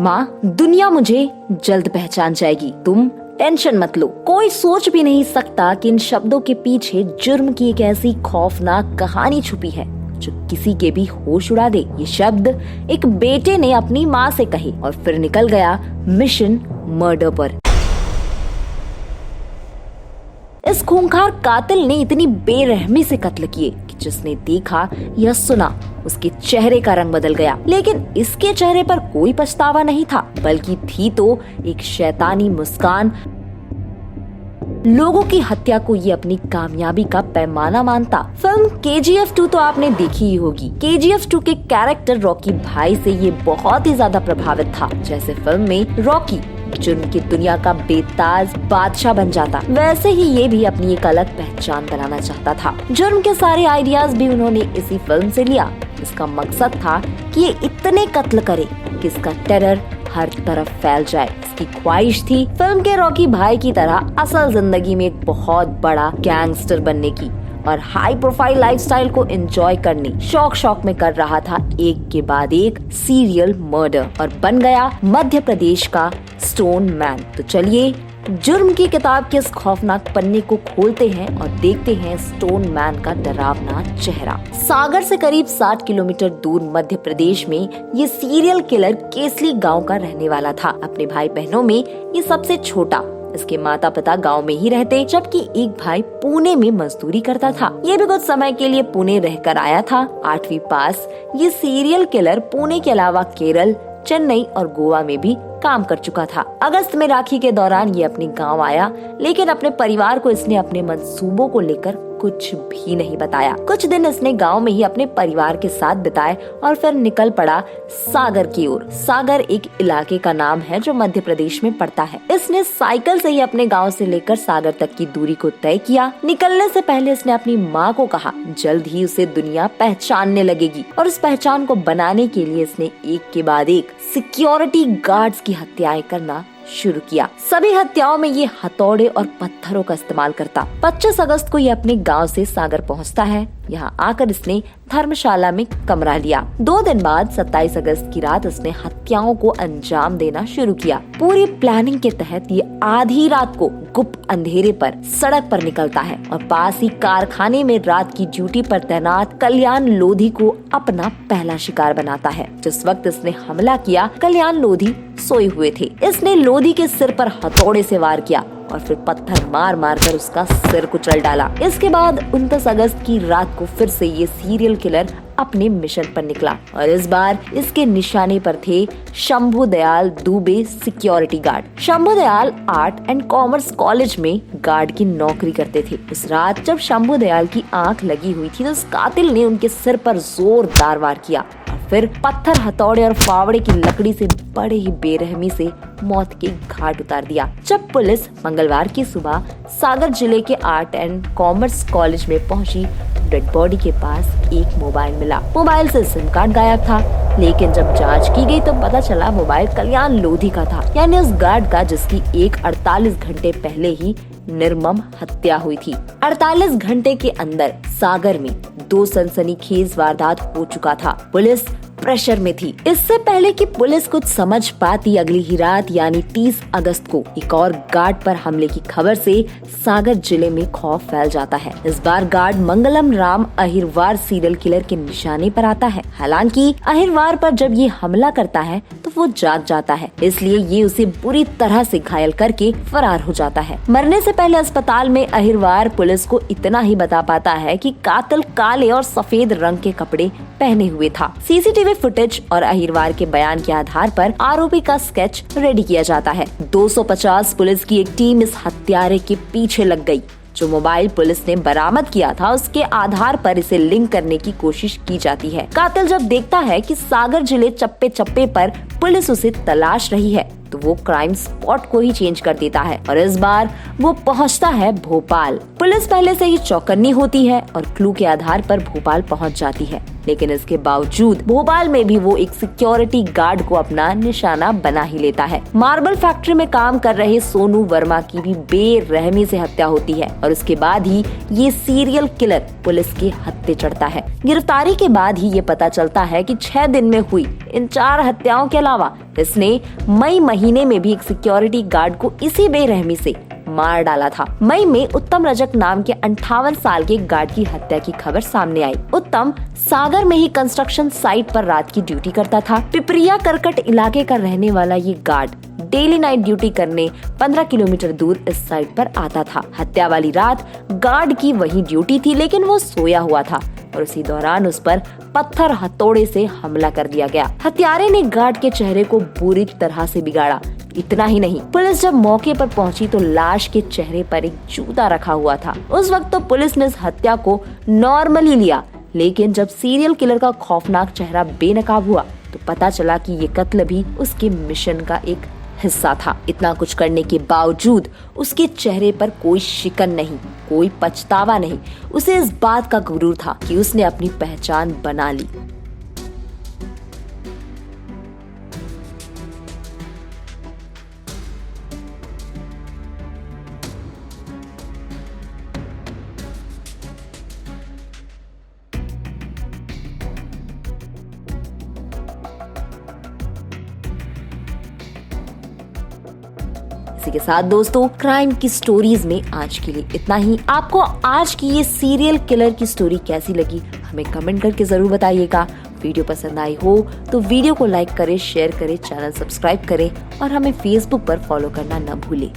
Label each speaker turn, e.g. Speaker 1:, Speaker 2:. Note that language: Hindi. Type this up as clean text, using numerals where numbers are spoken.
Speaker 1: माँ, दुनिया मुझे जल्द पहचान जाएगी, तुम टेंशन मत लो। कोई सोच भी नहीं सकता कि इन शब्दों के पीछे जुर्म की एक ऐसी खौफनाक कहानी छुपी है जो किसी के भी होश उड़ा दे। ये शब्द एक बेटे ने अपनी माँ से कहे और फिर निकल गया मिशन मर्डर पर। इस खूंखार कातिल ने इतनी बेरहमी से कत्ल किए कि जिसने देखा या सुना उसके चेहरे का रंग बदल गया। लेकिन इसके चेहरे पर कोई पछतावा नहीं था, बल्कि थी तो एक शैतानी मुस्कान। लोगों की हत्या को ये अपनी कामयाबी का पैमाना मानता। फिल्म KGF 2 तो आपने देखी ही होगी। KGF 2 के कैरेक्टर रॉकी भाई से ये बहुत ही ज्यादा प्रभावित था। जैसे फिल्म में रॉकी जुर्म की दुनिया का बेताज बादशाह बन जाता, वैसे ही ये भी अपनी एक अलग पहचान बनाना चाहता था। जुर्म के सारे आइडियाज भी उन्होंने इसी फिल्म से लिया। इसका मकसद था कि ये इतने कत्ल करे कि इसका टेरर हर तरफ फैल जाए। इसकी ख्वाहिश थी फिल्म के रॉकी भाई की तरह असल जिंदगी में एक बहुत बड़ा गैंगस्टर बनने की और हाई प्रोफाइल लाइफस्टाइल को एंजॉय करने शौक में कर रहा था एक के बाद एक सीरियल मर्डर और बन गया मध्य प्रदेश का स्टोन मैन। तो चलिए जुर्म की किताब के इस खौफनाक पन्ने को खोलते हैं और देखते हैं स्टोन मैन का डरावना चेहरा। सागर से करीब 60 किलोमीटर दूर मध्य प्रदेश में ये सीरियल किलर केसली गांव का रहने वाला था। अपने भाई बहनों में ये सबसे छोटा। इसके माता पिता गांव में ही रहते, जबकि एक भाई पुणे में मजदूरी करता था। ये भी कुछ समय के लिए पुणे रहकर आया था। 8वीं पास ये सीरियल किलर पुणे के अलावा केरल, चेन्नई और गोवा में भी काम कर चुका था। अगस्त में राखी के दौरान ये अपने गांव आया, लेकिन अपने परिवार को इसने अपने मंसूबों को लेकर कुछ भी नहीं बताया। कुछ दिन इसने गांव में ही अपने परिवार के साथ बिताए और फिर निकल पड़ा सागर की ओर। सागर एक इलाके का नाम है जो मध्य प्रदेश में पड़ता है। इसने साइकिल से ही अपने गांव से लेकर सागर तक की दूरी को तय किया। निकलने से पहले इसने अपनी माँ को कहा जल्द ही उसे दुनिया पहचानने लगेगी, और उस पहचान को बनाने के लिए इसने एक के बाद एक सिक्योरिटी गार्ड्स की हत्याएं करना शुरू किया। सभी हत्याओं में ये हथौड़े और पत्थरों का इस्तेमाल करता। 25 अगस्त को ये अपने गांव से सागर पहुंचता है। यहाँ आकर इसने धर्मशाला में कमरा लिया। 2 दिन बाद 27 अगस्त की रात इसने हत्याओं को अंजाम देना शुरू किया। पूरी प्लानिंग के तहत ये आधी रात को गुप्त अंधेरे पर सड़क पर निकलता है और पास ही कारखाने में रात की ड्यूटी पर तैनात कल्याण लोधी को अपना पहला शिकार बनाता है। जिस वक्त इसने हमला किया, कल्याण लोधी सोए हुए थे। इसने लोधी के सिर पर हथौड़े से वार किया और फिर पत्थर मार मार कर उसका सिर कुचल डाला। इसके बाद 29 अगस्त की रात को फिर से ये सीरियल किलर अपने मिशन पर निकला और इस बार इसके निशाने पर थे Shambhu Dayal Dubey security guard. Shambhu Dayal art and commerce college में गार्ड की नौकरी करते थे। उस रात जब शंभू दयाल की आंख लगी हुई थी तो उस कातिल ने उनके सिर पर जोरदार वार किया और फिर पत्थर, हथौड़े और फावड़े की लकड़ी से बड़े ही बेरहमी से मौत के घाट उतार दिया। जब पुलिस मंगलवार की सुबह सागर जिले के आर्ट एंड कॉमर्स कॉलेज में पहुंची, डेड बॉडी के पास एक मोबाइल मिला। मोबाइल से सिम कार्ड गायब था, लेकिन जब जांच की गई तो पता चला मोबाइल कल्याण लोधी का था, यानी उस गार्ड का जिसकी 48 घंटे पहले ही निर्मम हत्या हुई थी। 48 घंटे के अंदर सागर में 2 सनसनीखेज वारदात हो चुका था। पुलिस प्रेशर में थी। इससे पहले कि पुलिस कुछ समझ पाती, अगली ही रात यानी 30 अगस्त को एक और गार्ड पर हमले की खबर से सागर जिले में खौफ फैल जाता है। इस बार गार्ड मंगलम राम अहिरवार सीरियल किलर के निशाने पर आता है। हालांकि अहिरवार पर जब ये हमला करता है तो वो जाग जाता है, इसलिए ये उसे बुरी तरह से घायल करके फरार हो जाता है। मरने से पहले अस्पताल में अहिरवार पुलिस को इतना ही बता पाता है कि कातिल काले और सफेद रंग के कपड़े पहने हुए था। सीसीटीवी फुटेज और अहिरवार के बयान के आधार पर आरोपी का स्केच रेडी किया जाता है। 250 पुलिस की एक टीम इस हत्यारे के पीछे लग गई। जो मोबाइल पुलिस ने बरामद किया था उसके आधार पर इसे लिंक करने की कोशिश की जाती है। कातिल जब देखता है कि सागर जिले चप्पे चप्पे पर पुलिस उसे तलाश रही है तो वो क्राइम स्पॉट को ही चेंज कर देता है और इस बार वो पहुंचता है भोपाल। पुलिस पहले से ही चौकन्नी होती है और क्लू के आधार पर भोपाल पहुंच जाती है, लेकिन इसके बावजूद भोपाल में भी वो एक सिक्योरिटी गार्ड को अपना निशाना बना ही लेता है। मार्बल फैक्ट्री में काम कर रहे सोनू वर्मा की भी बेरहमी से हत्या होती है और उसके बाद ही ये सीरियल किलर पुलिस के हत्थे चढ़ता है। गिरफ्तारी के बाद ही ये पता चलता है कि 6 दिन में हुई इन 4 हत्याओं के अलावा इसने मई महीने में भी एक सिक्योरिटी गार्ड को इसी बेरहमी से मार डाला था। मई में उत्तम रजक नाम के 58 साल के गार्ड की हत्या की खबर सामने आई। उत्तम सागर में ही कंस्ट्रक्शन साइट पर रात की ड्यूटी करता था। पिपरिया करकट इलाके का रहने वाला ये गार्ड डेली नाइट ड्यूटी करने 15 किलोमीटर दूर इस साइट पर आता था। हत्या वाली रात गार्ड की वही ड्यूटी थी, लेकिन वो सोया हुआ था और उसी दौरान उस पर पत्थर हथौड़े से हमला कर दिया गया। हत्यारे ने गार्ड के चेहरे को बुरी तरह से बिगाड़ा। इतना ही नहीं, पुलिस जब मौके पर पहुंची तो लाश के चेहरे पर एक जूता रखा हुआ था। उस वक्त तो पुलिस ने इस हत्या को नॉर्मली लिया, लेकिन जब सीरियल किलर का खौफनाक चेहरा बेनकाब हुआ तो पता चला कि ये कत्ल भी उसके मिशन का एक हिस्सा था। इतना कुछ करने के बावजूद उसके चेहरे पर कोई शिकन नहीं, कोई पछतावा नहीं। उसे इस बात का गुरूर था कि उसने अपनी पहचान बना ली। इसी के साथ दोस्तों, क्राइम की स्टोरीज में आज के लिए इतना ही। आपको आज की ये सीरियल किलर की स्टोरी कैसी लगी हमें कमेंट करके जरूर बताइएगा। वीडियो पसंद आई हो तो वीडियो को लाइक करें, शेयर करें, चैनल सब्सक्राइब करें और हमें फेसबुक पर फॉलो करना न भूलें।